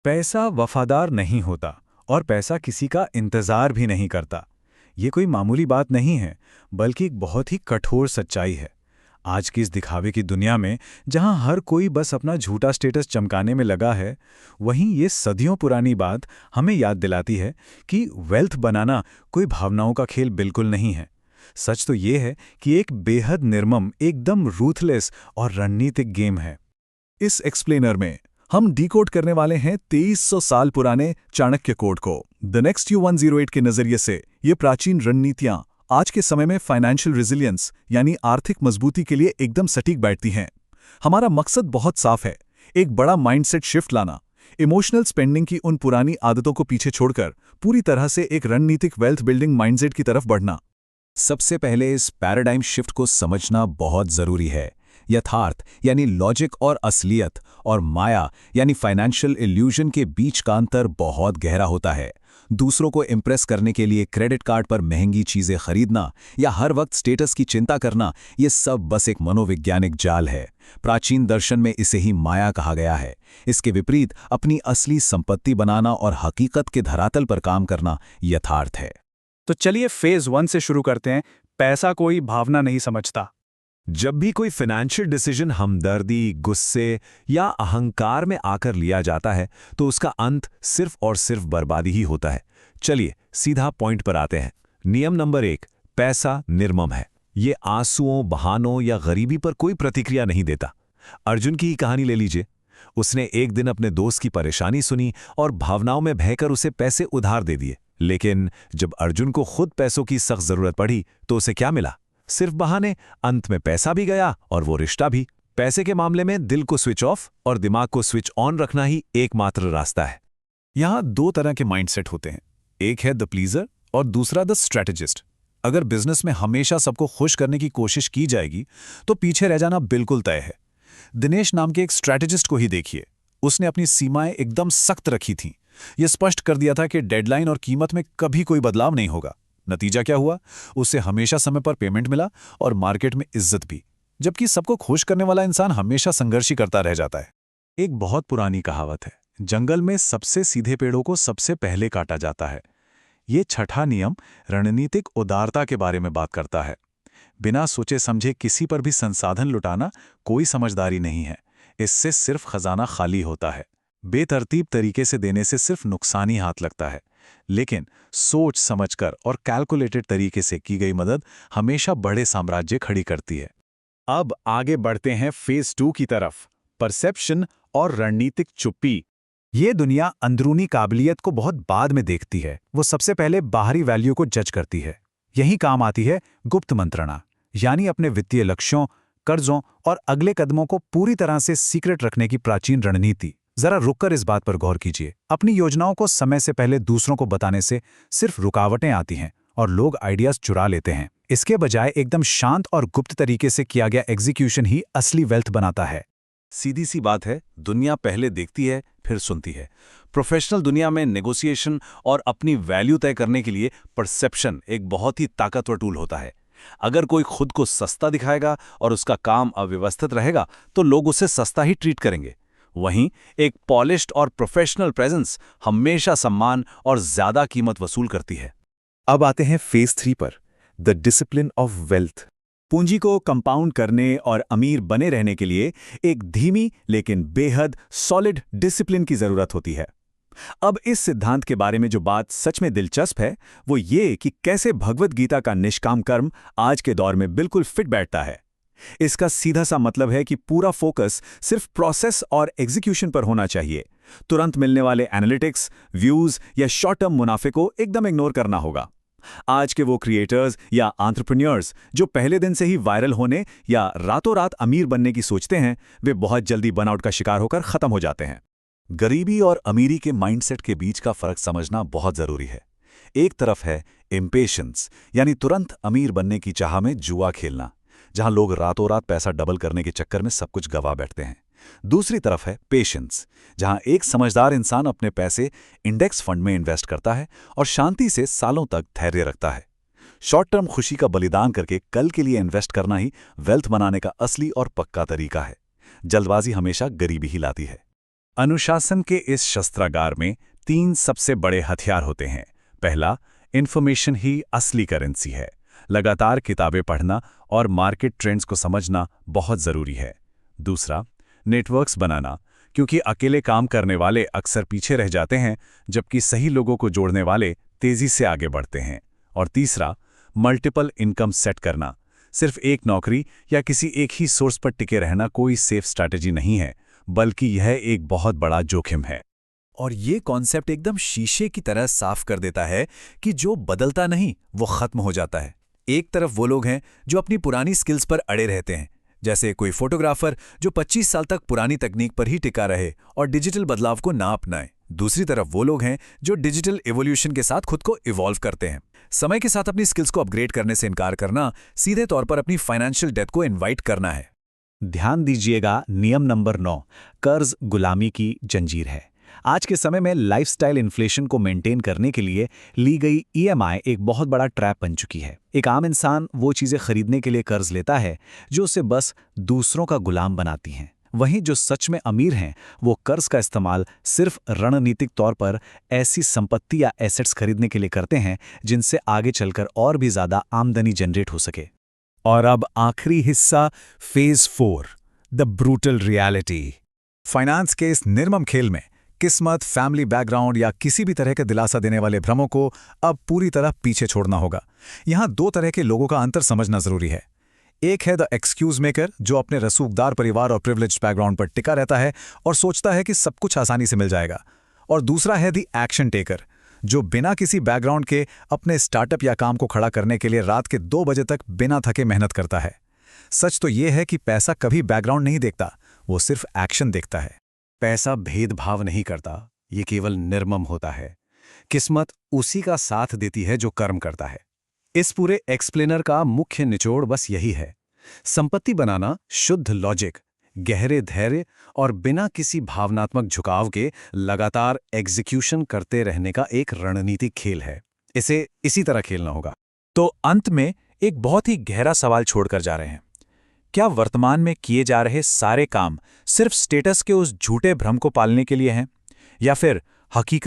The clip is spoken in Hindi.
पैसा वफादार नहीं होता और पैसा किसी का इंतजार भी नहीं करता। ये कोई मामूली बात नहीं है, बल्कि एक बहुत ही कठोर सच्चाई है। आज की इस दिखावे की दुनिया में, जहां हर कोई बस अपना झूठा स्टेटस चमकाने में लगा है, वहीं ये सदियों पुरानी बात हमें याद दिलाती है कि वेल्थ बनाना कोई भावनाओं का खेल बिल्कुल नहीं है। सच तो ये है कि एक बेहद निर्मम, एकदम रूथलेस और रणनीतिक गेम है। इस एक्सप्लेनर में हम डिकोड करने वाले हैं 2300 साल पुराने चाणक्य कोड को। द नेक्स्ट यू 108 के नजरिए से ये प्राचीन रणनीतियां आज के समय में फाइनेंशियल रेजिलियंस यानी आर्थिक मजबूती के लिए एकदम सटीक बैठती हैं। हमारा मकसद बहुत साफ है, एक बड़ा माइंडसेट शिफ्ट लाना, इमोशनल स्पेंडिंग की उन पुरानी आदतों को पीछे छोड़कर पूरी तरह से एक रणनीतिक वेल्थ बिल्डिंग माइंडसेट की तरफ बढ़ना। सबसे पहले इस पैराडाइम शिफ्ट को समझना बहुत जरूरी है। यथार्थ यानी लॉजिक और असलियत और माया यानी फाइनेंशियल इल्यूजन के बीच का अंतर बहुत गहरा होता है। दूसरों को इम्प्रेस करने के लिए क्रेडिट कार्ड पर महंगी चीजें खरीदना या हर वक्त स्टेटस की चिंता करना, ये सब बस एक मनोवैज्ञानिक जाल है। प्राचीन दर्शन में इसे ही माया कहा गया है। इसके विपरीत अपनी असली संपत्ति बनाना और हकीकत के धरातल पर काम करना यथार्थ है। तो चलिए फेज 1 से शुरू करते हैं। पैसा कोई भावना नहीं समझता। जब भी कोई फाइनेंशियल डिसीजन हमदर्दी, गुस्से या अहंकार में आकर लिया जाता है तो उसका अंत सिर्फ और सिर्फ बर्बादी ही होता है। चलिए सीधा पॉइंट पर आते हैं। नियम नंबर 1, पैसा निर्मम है। ये आंसुओं, बहानों या गरीबी पर कोई प्रतिक्रिया नहीं देता। अर्जुन की ही कहानी ले लीजिए। उसने एक दिन अपने दोस्त की परेशानी सुनी और भावनाओं में बहकर उसे पैसे उधार दे दिए। लेकिन जब अर्जुन को खुद पैसों की सख्त जरूरत पड़ी तो उसे क्या मिला? सिर्फ बहाने। अंत में पैसा भी गया और वो रिश्ता भी। पैसे के मामले में दिल को स्विच ऑफ और दिमाग को स्विच ऑन रखना ही एकमात्र रास्ता है। यहां दो तरह के माइंडसेट होते हैं, एक है द प्लीजर और दूसरा द स्ट्रेटेजिस्ट। अगर बिजनेस में हमेशा सबको खुश करने की कोशिश की जाएगी तो पीछे रह जाना बिल्कुल तय है। दिनेश नाम के एक स्ट्रेटेजिस्ट को ही देखिए। उसने अपनी सीमाएं एकदम सख्त रखी थीं। यह स्पष्ट कर दिया था कि डेडलाइन और कीमत में कभी कोई बदलाव नहीं होगा। नतीजा क्या हुआ? उसे हमेशा समय पर पेमेंट मिला और मार्केट में इज्जत भी। जबकि सबको खुश करने वाला इंसान हमेशा संघर्ष ही करता रह जाता है। एक बहुत पुरानी कहावत है, जंगल में सबसे सीधे पेड़ों को सबसे पहले काटा जाता है। ये छठा नियम रणनीतिक उदारता के बारे में बात करता है। बिना सोचे समझे किसी पर भी संसाधन लुटाना कोई समझदारी नहीं है। इससे सिर्फ खजाना खाली होता है। बेतरतीब तरीके से देने से सिर्फ नुकसान ही हाथ लगता है। लेकिन सोच समझकर और कैलकुलेटेड तरीके से की गई मदद हमेशा बड़े साम्राज्य खड़ी करती है। अब आगे बढ़ते हैं फेज 2 की तरफ, परसेप्शन और रणनीतिक चुप्पी। ये दुनिया अंदरूनी काबिलियत को बहुत बाद में देखती है। वो सबसे पहले बाहरी वैल्यू को जज करती है। यही काम आती है गुप्त मंत्रणा, यानी अपने वित्तीय लक्ष्यों, कर्जों और अगले कदमों को पूरी तरह से सीक्रेट रखने की प्राचीन रणनीति। जरा रुककर इस बात पर गौर कीजिए। अपनी योजनाओं को समय से पहले दूसरों को बताने से सिर्फ रुकावटें आती हैं और लोग आइडियाज चुरा लेते हैं। इसके बजाय एकदम शांत और गुप्त तरीके से किया गया एग्जीक्यूशन ही असली वेल्थ बनाता है। सीधी सी बात है, दुनिया पहले देखती है फिर सुनती है। प्रोफेशनल दुनिया में नेगोशिएशन और अपनी वैल्यू तय करने के लिए परसेप्शन एक बहुत ही ताकतवर टूल होता है। अगर कोई खुद को सस्ता दिखाएगा और उसका काम अव्यवस्थित रहेगा तो लोग उसे सस्ता ही ट्रीट करेंगे। वहीं एक पॉलिश्ड और प्रोफेशनल प्रेजेंस हमेशा सम्मान और ज्यादा कीमत वसूल करती है। अब आते हैं फेज 3 पर, द डिसिप्लिन ऑफ वेल्थ। पूंजी को कंपाउंड करने और अमीर बने रहने के लिए एक धीमी लेकिन बेहद सॉलिड डिसिप्लिन की जरूरत होती है। अब इस सिद्धांत के बारे में जो बात सच में दिलचस्प है वो ये कि कैसे भगवद गीता का निष्काम कर्म आज के दौर में बिल्कुल फिट बैठता है। इसका सीधा सा मतलब है कि पूरा फोकस सिर्फ प्रोसेस और एग्जीक्यूशन पर होना चाहिए। तुरंत मिलने वाले एनालिटिक्स, व्यूज या शॉर्ट टर्म मुनाफे को एकदम इग्नोर करना होगा। आज के वो क्रिएटर्स या एंटरप्रेन्योर्स जो पहले दिन से ही वायरल होने या रातों रात अमीर बनने की सोचते हैं, वे बहुत जल्दी बर्नआउट का शिकार होकर खत्म हो जाते हैं। गरीबी और अमीरी के माइंडसेट के बीच का फर्क समझना बहुत जरूरी है। एक तरफ है इम्पेशंस, यानी तुरंत अमीर बनने की चाह में जुआ खेलना, जहां लोग रातों रात पैसा डबल करने के चक्कर में सब कुछ गवा बैठते हैं। दूसरी तरफ है पेशेंस, जहां एक समझदार इंसान अपने पैसे इंडेक्स फंड में इन्वेस्ट करता है और शांति से सालों तक धैर्य रखता है। शॉर्ट टर्म खुशी का बलिदान करके कल के लिए इन्वेस्ट करना ही वेल्थ बनाने का असली और पक्का तरीका है। जल्दबाजी हमेशा गरीबी ही लाती है। अनुशासन के इस शस्त्रागार में 3 सबसे बड़े हथियार होते हैं। पहला, इन्फॉर्मेशन ही असली करेंसी है। लगातार किताबें पढ़ना और मार्केट ट्रेंड्स को समझना बहुत ज़रूरी है। दूसरा, नेटवर्क्स बनाना, क्योंकि अकेले काम करने वाले अक्सर पीछे रह जाते हैं, जबकि सही लोगों को जोड़ने वाले तेज़ी से आगे बढ़ते हैं। और तीसरा, मल्टीपल इनकम सेट करना। सिर्फ एक नौकरी या किसी एक ही सोर्स पर टिके रहना कोई सेफ स्ट्रैटेजी नहीं है, बल्कि यह एक बहुत बड़ा जोखिम है। और ये कॉन्सेप्ट एकदम शीशे की तरह साफ कर देता है कि जो बदलता नहीं वो खत्म हो जाता है। एक तरफ वो लोग हैं जो अपनी पुरानी स्किल्स पर अड़े रहते हैं, जैसे कोई फोटोग्राफर जो 25 साल तक पुरानी तकनीक पर ही टिका रहे और डिजिटल बदलाव को ना अपनाए। दूसरी तरफ वो लोग हैं जो डिजिटल इवोल्यूशन के साथ खुद को इवॉल्व करते हैं। समय के साथ अपनी स्किल्स को अपग्रेड करने से इनकार करना सीधे तौर पर अपनी फाइनेंशियल डेथ को इनवाइट करना है। ध्यान दीजिएगा, नियम नंबर 9, कर्ज गुलामी की जंजीर है। आज के समय में लाइफस्टाइल इन्फ्लेशन को मेंटेन करने के लिए ली गई ईएमआई एक बहुत बड़ा ट्रैप बन चुकी है। एक आम इंसान वो चीज़ें खरीदने के लिए कर्ज लेता है जो उसे बस दूसरों का गुलाम बनाती हैं। वहीं जो सच में अमीर हैं वो कर्ज का इस्तेमाल सिर्फ रणनीतिक तौर पर ऐसी संपत्ति या एसेट्स खरीदने के लिए करते हैं जिनसे आगे चलकर और भी ज़्यादा आमदनी जनरेट हो सके। और अब आखिरी हिस्सा, phase 4, the brutal reality. Finance के इस निर्मम खेल में किस्मत, फैमिली बैकग्राउंड या किसी भी तरह के दिलासा देने वाले भ्रमों को अब पूरी तरह पीछे छोड़ना होगा। यहाँ 2 तरह के लोगों का अंतर समझना जरूरी है। एक है द एक्सक्यूज मेकर, जो अपने रसूखदार परिवार और प्रिविलेज्ड बैकग्राउंड पर टिका रहता है और सोचता है कि सब कुछ आसानी से मिल जाएगा। और दूसरा है द एक्शन टेकर, जो बिना किसी बैकग्राउंड के अपने स्टार्टअप या काम को खड़ा करने के लिए रात के 2 बजे तक बिना थके मेहनत करता है। सच तो ये है कि पैसा कभी बैकग्राउंड नहीं देखता, वो सिर्फ एक्शन देखता है। पैसा भेदभाव नहीं करता, ये केवल निर्मम होता है। किस्मत उसी का साथ देती है जो कर्म करता है। इस पूरे एक्सप्लेनर का मुख्य निचोड़ बस यही है। संपत्ति बनाना शुद्ध लॉजिक, गहरे धैर्य और बिना किसी भावनात्मक झुकाव के लगातार एग्जीक्यूशन करते रहने का एक रणनीतिक खेल है। इसे इसी तरह खेलना होगा। तो अंत में एक बहुत ही गहरा सवाल छोड़कर जा रहे हैं। क्या वर्तमान में किए जा रहे सारे काम सिर्फ स्टेटस के उस झूठे भ्रम को पालने के लिए हैं, या फिर हकीकत